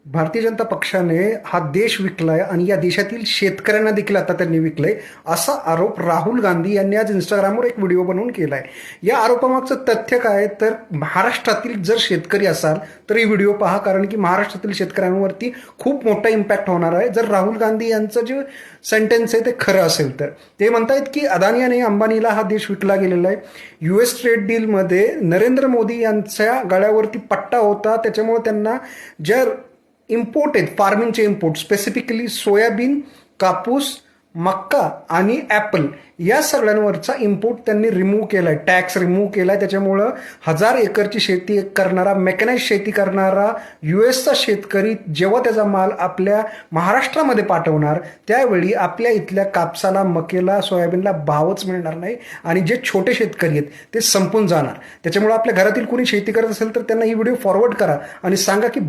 भारतीय जनता पक्षाने हा देश विकलाय आणि या देशातील शेतकऱ्यांना देखील आता त्यांनी विकलंय असा आरोप राहुल गांधी यांनी आज इंस्टाग्रामवर एक व्हिडिओ बनवून केलाय। या आरोपामागचं तथ्य काय तर महाराष्ट्रातील जर शेतकरी असाल तर ही व्हिडिओ पहा, कारण की महाराष्ट्रातील शेतकऱ्यांवरती खूप मोठा इम्पॅक्ट होणार आहे जर राहुल गांधी यांचं जे सेंटेन्स आहे ते खरं असेल तर। ते म्हणतायत की अदानी आणि अंबानीला हा देश विकला गेलेला आहे। US ट्रेड डीलमध्ये नरेंद्र मोदी यांच्या गळ्यावरती पट्टा होता, त्याच्यामुळे त्यांना ज्या इम्पोर्ट आहेत फार्मिंगचे इम्पोर्ट स्पेसिफिकली सोयाबीन, कापूस, मक्का आणि ॲपल या सगळ्यांवरचा इम्पोर्ट त्यांनी रिमूव्ह केला आहे, टॅक्स रिमूव्ह केला आहे। त्याच्यामुळं 1000 एकरची शेती करणारा, मेकॅनाइज शेती करणारा US चा शेतकरी जेव्हा त्याचा माल आपल्या महाराष्ट्रामध्ये पाठवणार त्यावेळी आपल्या इथल्या कापसाला, मकेला, सोयाबीनला भावच मिळणार नाही आणि जे छोटे शेतकरी आहेत ते संपून जाणार। त्याच्यामुळे आपल्या घरातील कोणी शेती करत असेल तर त्यांना ही व्हिडिओ फॉरवर्ड करा आणि सांगा की